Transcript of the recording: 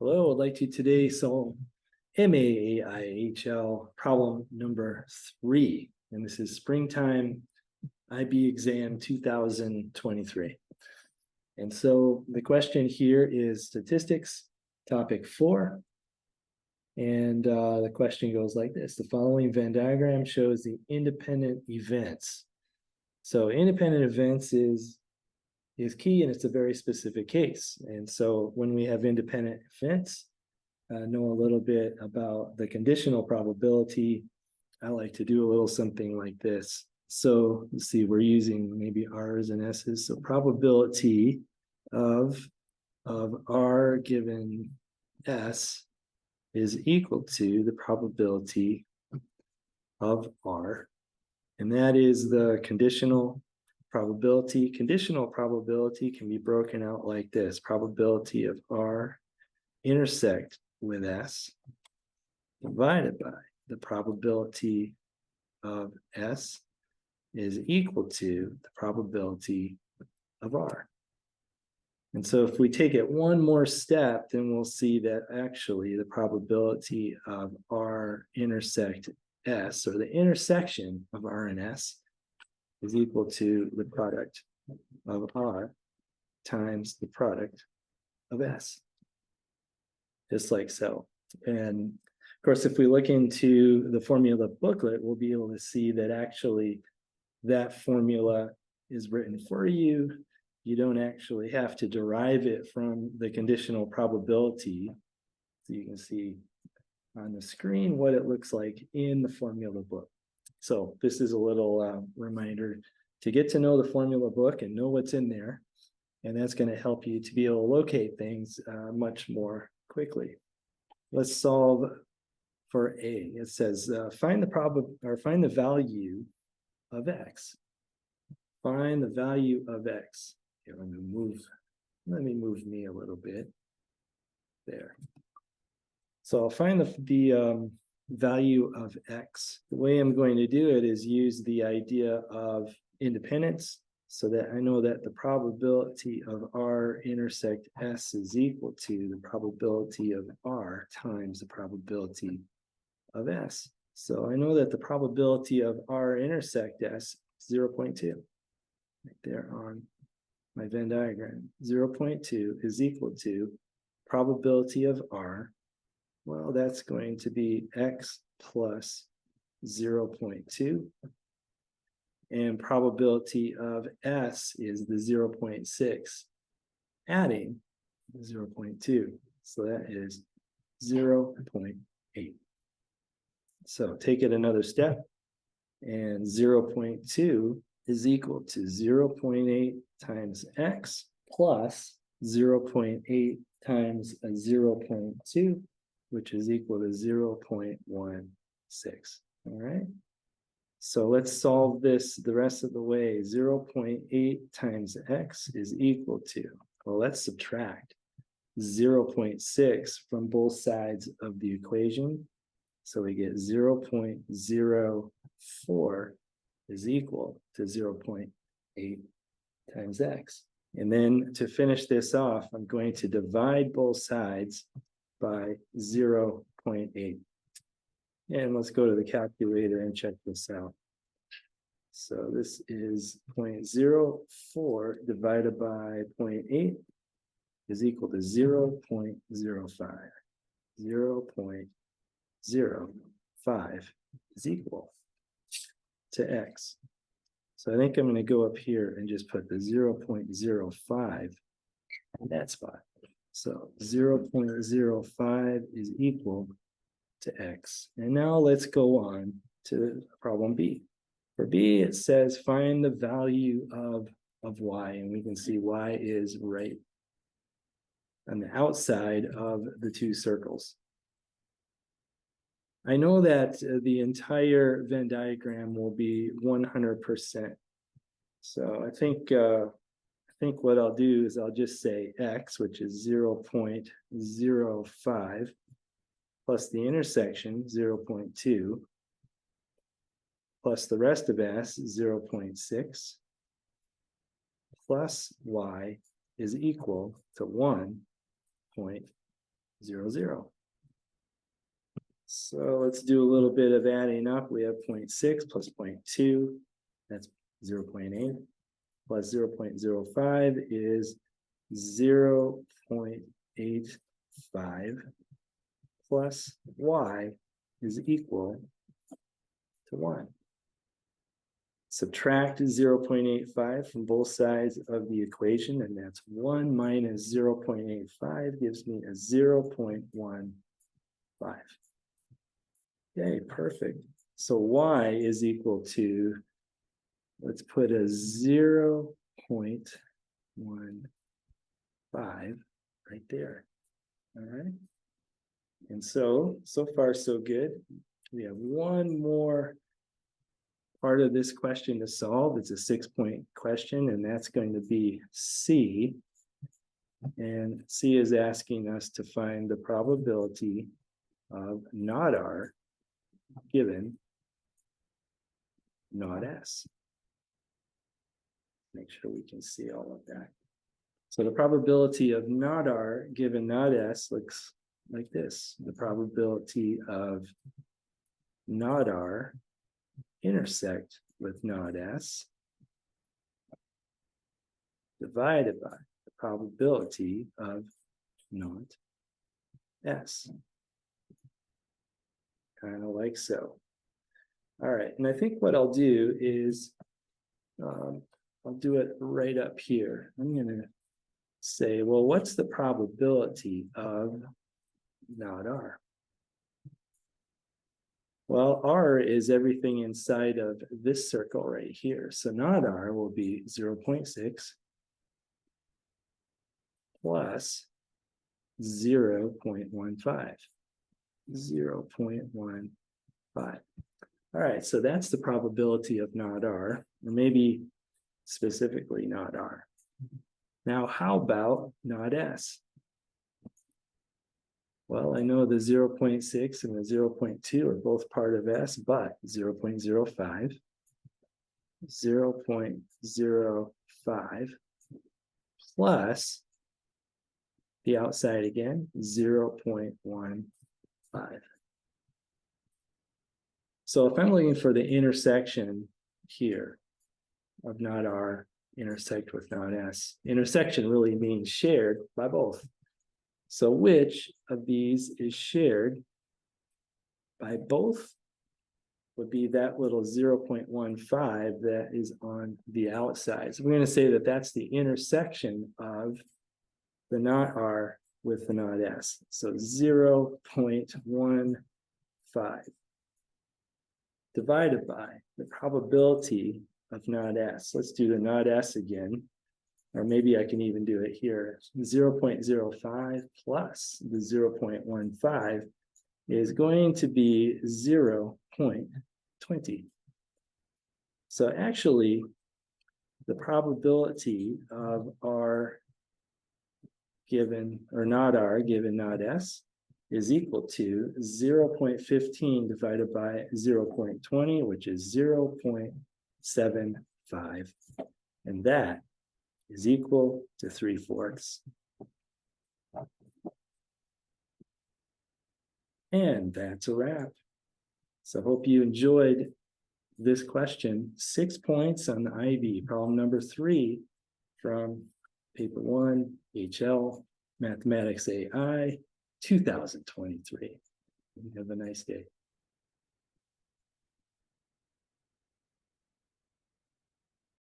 Hello, I'd like to today solve MAAIHL problem number 3. And this is springtime IB exam 2023. And so the question here is statistics, topic 4. And the question goes like this. The following Venn diagram shows the independent events. So independent events is key, and it's a very specific case. And so when we have independent events, know a little bit about the conditional probability. I like to do a little something like this. So let's see, we're using maybe R's and S's. So probability of R given S is equal to the probability of R. And that is the conditional probability. Conditional probability can be broken out like this. Probability of R intersect with S divided by the probability of S is equal to the probability of R. And so if we take it one more step, then we'll see that actually the probability of R intersect S, or the intersection of R and S, is equal to the product of R times the product of S. Just like so. And of course, if we look into the formula booklet, we'll be able to see that actually that formula is written for you. You don't actually have to derive it from the conditional probability. So you can see on the screen what it looks like in the formula book. So this is a little reminder to get to know the formula book and know what's in there. And that's going to help you to be able to locate things much more quickly. Let's solve for A. It says find the value of X. Find the value of X. Here, let me move me a little bit. There. So I'll find the value of X. The way I'm going to do it is use the idea of independence, so that I know that the probability of R intersect S is equal to the probability of R times the probability of S. So I know that the probability of R intersect S is 0.2. Right there on my Venn diagram. 0.2 is equal to probability of R. Well, that's going to be X plus 0.2. And probability of S is the 0.6, adding 0.2. So that is 0.8. So take it another step, and 0.2 is equal to 0.8 times X plus 0.8 times a 0.2, which is equal to 0.16. All right. So let's solve this the rest of the way. 0.8 times X is equal to, well, let's subtract 0.6 from both sides of the equation. So we get 0.04 is equal to 0.8 times X. And then to finish this off, I'm going to divide both sides by 0.8. And let's go to the calculator and check this out. So this is 0.04 divided by 0.8 is equal to 0.05. 0.05 is equal to X. So I think I'm going to go up here and just put the 0.05 in that spot. So 0.05 is equal to X. And now let's go on to problem B. For B, it says find the value of Y, and we can see Y is right on the outside of the two circles. I know that the entire Venn diagram will be 100%. So I think what I'll do is I'll just say X, which is 0.05, plus the intersection 0.2, plus the rest of S 0.6, plus Y is equal to 1.05. 0, 0. So let's do a little bit of adding up. We have 0.6 plus 0.2, that's 0.8, plus 0.05 is 0.85 plus y is equal to 1. Subtract 0.85 from both sides of the equation, and that's 1 minus 0.85 gives me a 0.15. Okay, perfect. So y is equal to, let's put a 0.15 right there. All right. And so far so good. We have one more part of this question to solve. It's a 6-point question, and that's going to be C. And C is asking us to find the probability of not R given not S. Make sure we can see all of that. So the probability of not R given not S looks like this. The probability of not R intersect with not S divided by the probability of not S. Kind of like so. All right, and I think what I'll do is I'll do it right up here. I'm going to say, well, what's the probability of not R? Well, R is everything inside of this circle right here. So not R will be 0.6 plus 0.15. 0.15. All right, so that's the probability of not R, or maybe specifically not R. Now, how about not S? Well, I know the 0.6 and the 0.2 are both part of S, but 0.05, 0.05 plus the outside again, 0.15. So if I'm looking for the intersection here of not R intersect with not S, intersection really means shared by both. So which of these is shared by both would be that little 0.15 that is on the outside. So we're going to say that that's the intersection of the not R with the not S. So 0.15 divided by the probability of not S. Let's do the not S again. Or maybe I can even do it here. 0.05 plus the 0.15 is going to be 0.20. So actually, the probability of R given, or not R given not S, is equal to 0.15 divided by 0.20, which is 0.75. And that is equal to 3/4. And that's a wrap. So hope you enjoyed this question. 6 points on the IB, problem number 3 from paper 1, HL, Mathematics AI, 2023. Have a nice day.